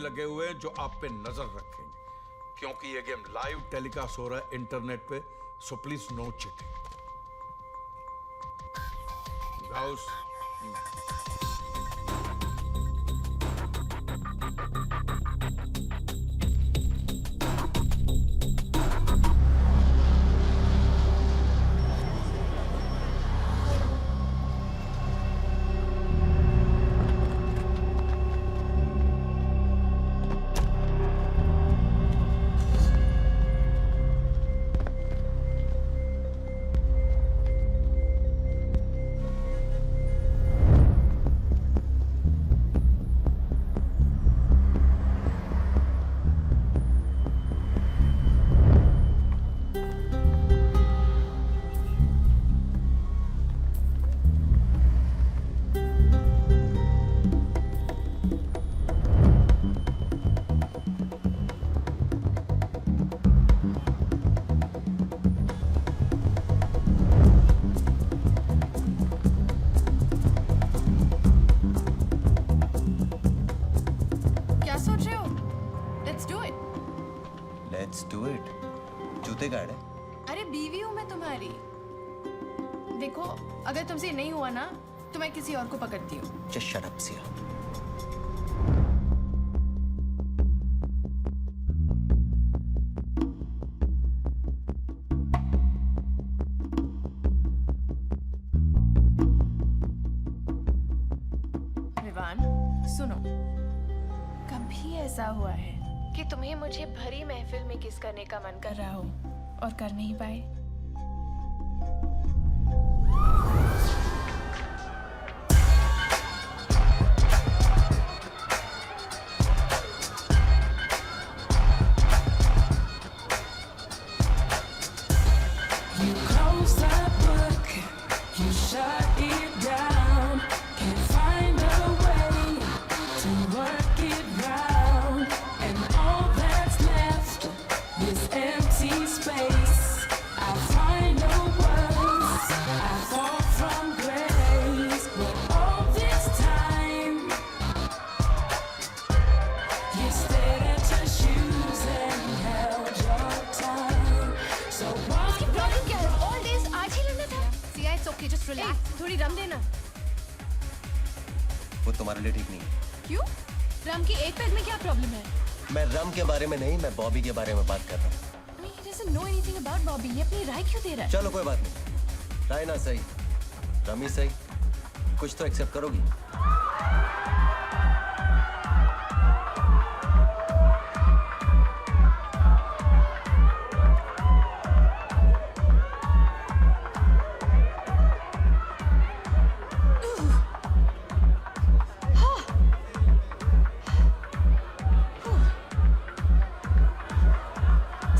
लगे हुए हैं जो आप पे नजर रखेंगे, क्योंकि ये गेम लाइव टेलीकास्ट हो रहा है इंटरनेट पे, so please no cheating. Guys, क्या सोच रहे हो? Let's do it. Let's do it. जूते गाड़े। अरे बीवी हूँ मैं तुम्हारी। देखो, अगर तुमसे नहीं हुआ ना तो मैं किसी और को पकड़ती हूँ। Just shut up Siya. Vivaan, सुनो, कभी ऐसा हुआ है कि तुम्हें मुझे भरी महफिल में किस करने का मन कर रहा हो और कर नहीं पाए? You close that book, you shut it down. Can't find a way to work it round. And all that's left is empty space. I find no words, I fall from grace. But all this time, you stared at your shoes and held your tongue. So why? Problem क्या है? All days आज ही लेना था। Siya, it's okay, just relax. थोड़ी रम देना। वो तुम्हारे लिए ठीक नहीं है। क्यों? रम की एक पैग में क्या प्रॉब्लम है? मैं रम के बारे में नहीं, मैं बॉबी के बारे में बात कर रहा हूँ। I mean, he doesn't know anything about Bobby. ये अपनी राय क्यों दे रहा है? चलो कोई बात नहीं, राय ना सही, रमी सही, कुछ तो एक्सेप्ट करोगी।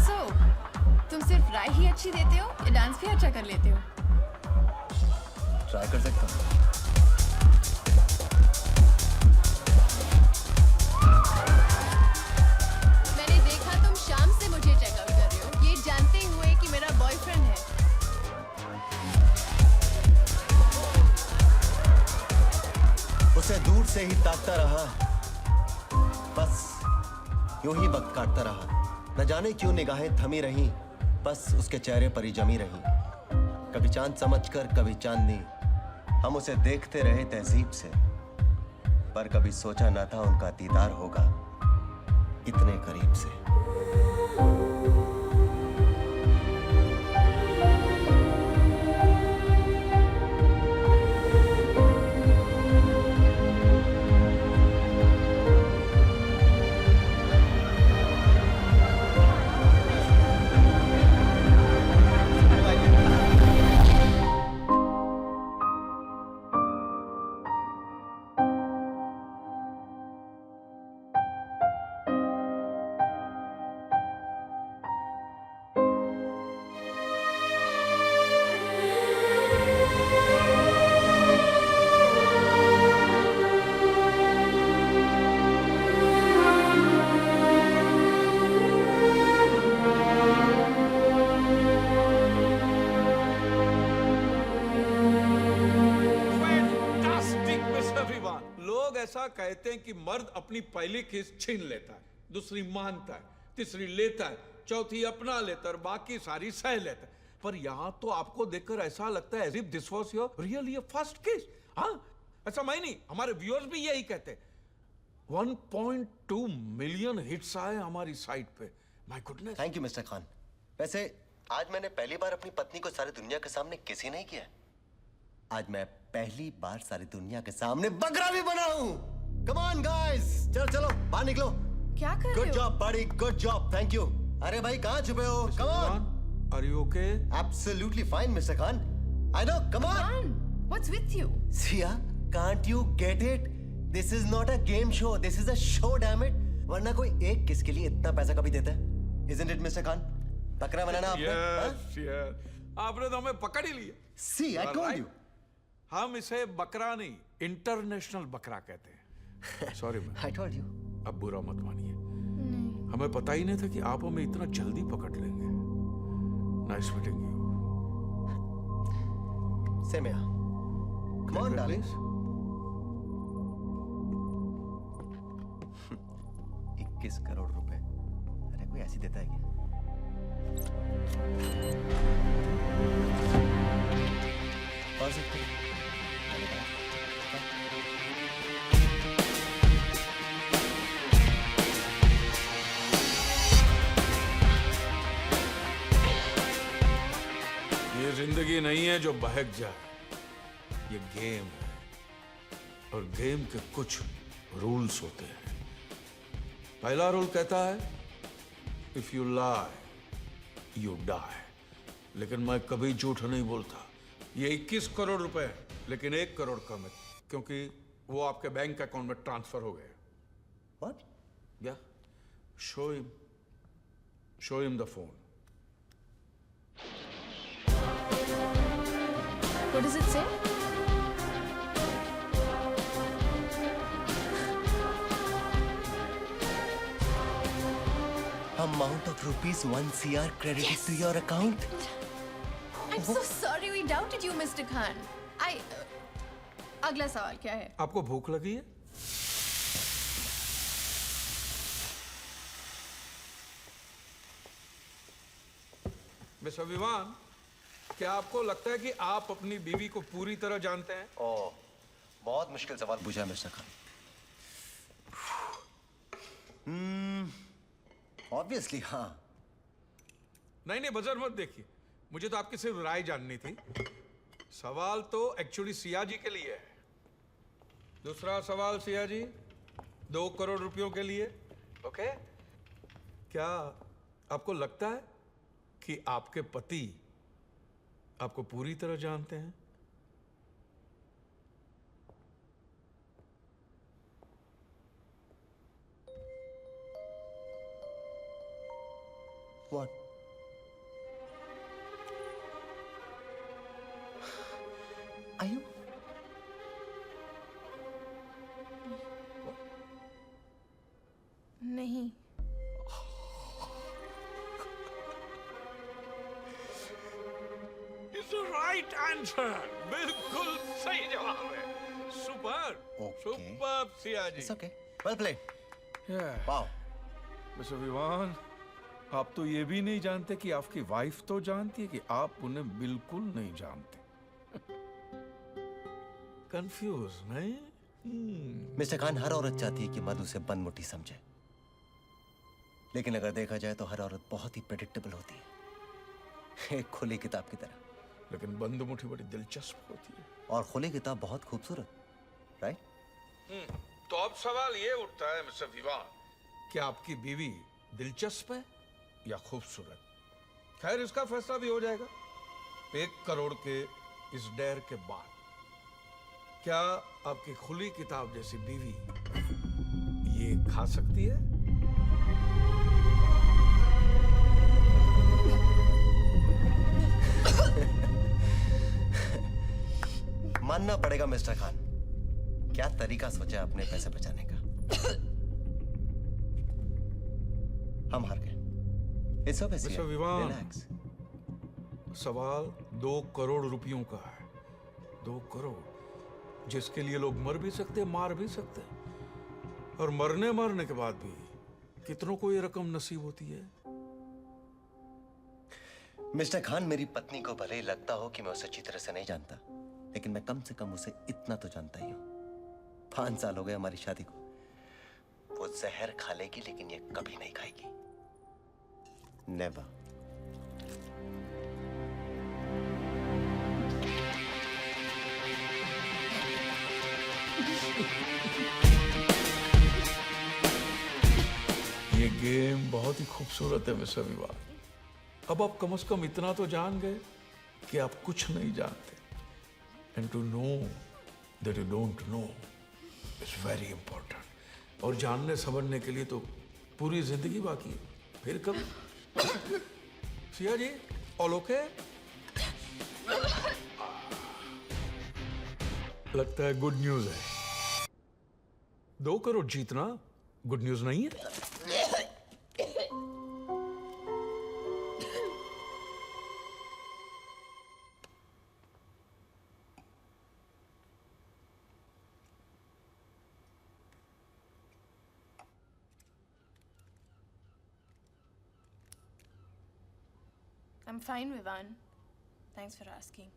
So, तुम सिर्फ राय ही अच्छी देते हो या डांस भी अच्छा कर लेते हो? ट्राई कर सकता हूँ। मैंने देखा तुम शाम से मुझे चेकआउट कर रहे हो, ये जानते हुए कि मेरा बॉयफ्रेंड है। उसे दूर से ही ताकता रहा, बस यूं ही वक्त काटता रहा। न जाने क्यों निगाहें थमी रहीं, बस उसके चेहरे पर ही जमी रहीं। कभी चांद समझकर, कभी चांदनी, हम उसे देखते रहे तहजीब से, पर कभी सोचा न था उनका दीदार होगा इतने करीब से। कहते हैं कि मर्द अपनी पहली किस छीन लेता है, दूसरी मानता है, तीसरी लेता है, चौथी अपना लेता है और बाकी सारी सह लेता है। पर यहां तो आपको देखकर ऐसा लगता है as if this was your really first kiss। हाँ, ऐसा मैं नहीं, हमारे व्यूअर्स भी यही कहते हैं। 1.2 मिलियन हिट्स आए हमारी साइट पे। My goodness. Thank you mister Khan. वैसे आज मैंने पहली बार अपनी पत्नी को सारी दुनिया के सामने किसी नहीं किया। आज मैं पहली बार सारी दुनिया के सामने बकरा भी बना हूं। कम ऑन गाइस, चलो चलो बाहर निकलो। क्या कर रहे गुड हो? जॉब बड़ी, गुड जॉब, थैंक यू। अरे भाई कहाँ छुपे हो? Come on. Are you okay? Absolutely fine mister Khan. I know, come on. Khan, what's with you? Siya, can't you get it? This is not a game show. This is a show, damn it. वरना कोई एक किस के लिए इतना पैसा कभी देता है? Isn't it, Mr. Khan? बकरा बनाना आपने? Yes, yes. आपने तो हमें पकड़ ही लिया। See, I told you. हम इसे बकरा नहीं, इंटरनेशनल बकरा कहते हैं। Sorry ma'am, I told you. अब बुरा मत मानिए। हमें पता ही नहीं था कि आप हमें इतना जल्दी पकड़ लेंगे। Nice meeting you. Same here. Come on, darling. 21 crore रुपए। अरे कोई ऐसी देता है क्या? और सकते हैं। ये जिंदगी नहीं है जो बहक जाए, ये गेम है और गेम के कुछ रूल्स होते हैं। पहला रूल कहता है if you lie you die, लेकिन मैं कभी झूठ नहीं बोलता। ये 21 करोड़ रुपए है, लेकिन 1 करोड़ कम है क्योंकि वो आपके बैंक अकाउंट में ट्रांसफर हो गए। What? या show him the phone. What does it say? Amount of rupees 1 CR credited Yes. to your account. I'm so sorry we doubted you, Mr. Khan. अगला सवाल क्या है? आपको भूख लगी है? मिस्टर विवान, क्या आपको लगता है कि आप अपनी बीवी को पूरी तरह जानते हैं? ओह, बहुत मुश्किल सवाल पूछा मिस्टर खान। ऑब्वियसली हाँ। नहीं बजर मत देखिए, मुझे तो आपकी सिर्फ राय जाननी थी। सवाल तो एक्चुअली सिया जी के लिए है। दूसरा सवाल सिया जी, 2 करोड़ रुपयों के लिए। ओके? क्या आपको लगता है कि आपके पति आपको पूरी तरह जानते हैं? What? Are you? नहीं। It's the right answer. बिल्कुल सही जवाब है। Super, Okay. Super Siya ji. It's okay. Well played. Yeah. Wow. Mister Vivaan, आप तो ये भी नहीं जानते कि आपकी वाइफ तो जानती है कि आप उन्हें बिल्कुल नहीं जानते। कंफ्यूज नहीं? मिस्टर खान, हर औरत चाहती है कि मर्द उसे बनमुटी समझे, लेकिन अगर देखा जाए तो हर औरत बहुत ही प्रेडिक्टेबल होती है, एक खुली किताब की तरह। लेकिन बंद मुट्ठी बड़ी दिलचस्प होती है। और खुली किताब बहुत खूबसूरत, राइट? तो अब सवाल ये उठता है मिस्टर विवान, कि आपकी बीवी दिलचस्प है या खूबसूरत? खैर, इसका फैसला भी हो जाएगा 1 करोड़ के इस डेर के बाद। क्या आपकी खुली किताब जैसी बीवी ये खा सकती है? मानना पड़ेगा मिस्टर खान, क्या तरीका सोचा अपने पैसे बचाने का। हम हार गए। It's okay, mister Sia. Vivaan, Relax. सवाल 2 करोड़ रुपयों का है। 2 करोड़, जिसके लिए लोग मर भी सकते, मार भी सकते। और मरने के बाद भी कितनों को ये रकम नसीब होती है। मिस्टर खान, मेरी पत्नी को भले ही लगता हो कि मैं उसे अच्छी तरह से नहीं जानता, लेकिन मैं कम से कम उसे इतना तो जानता ही हूं। 5 साल हो गए हमारी शादी को। वो जहर खा लेगी लेकिन ये कभी नहीं खाएगी। नेवर। ये गेम बहुत ही खूबसूरत है मिस्टर विवाह। अब आप कम से कम इतना तो जान गए कि आप कुछ नहीं जानते। And to know that you don't know is very important. और जानने समझने के लिए तो पूरी जिंदगी बाकी है। फिर कब सिया जी, ऑल ओके? लगता है गुड न्यूज है। 2 करोड़ जीतना गुड न्यूज नहीं है? I'm fine, Vivan. Thanks for asking.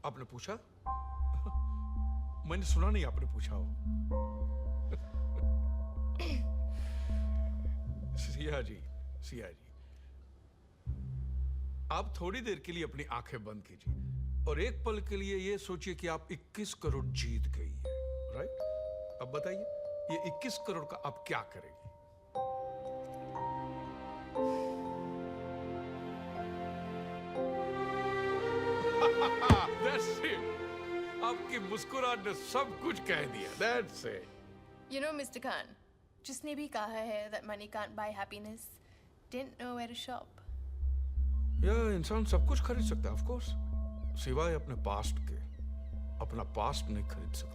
आपने पूछा? मैंने सुना नहीं आपने पूछा हो। सिया जी, आप थोड़ी देर के लिए अपनी आंखें बंद कीजिए और एक पल के लिए ये सोचिए कि आप 21 करोड़ जीत गई हैं, राइट? अब बताइए, ये 21 करोड़ का आप क्या करेंगी? That's it. आपकी मुस्कुराहट ने सब कुछ कह दिया। That's it. You know, Mr. Khan, जिसने भी कहा है that money can't buy happiness didn't know where to shop. या इंसान सब कुछ खरीद सकता है, ऑफ कोर्स, सिवाय अपने पास्ट के। अपना पास्ट नहीं खरीद सकता।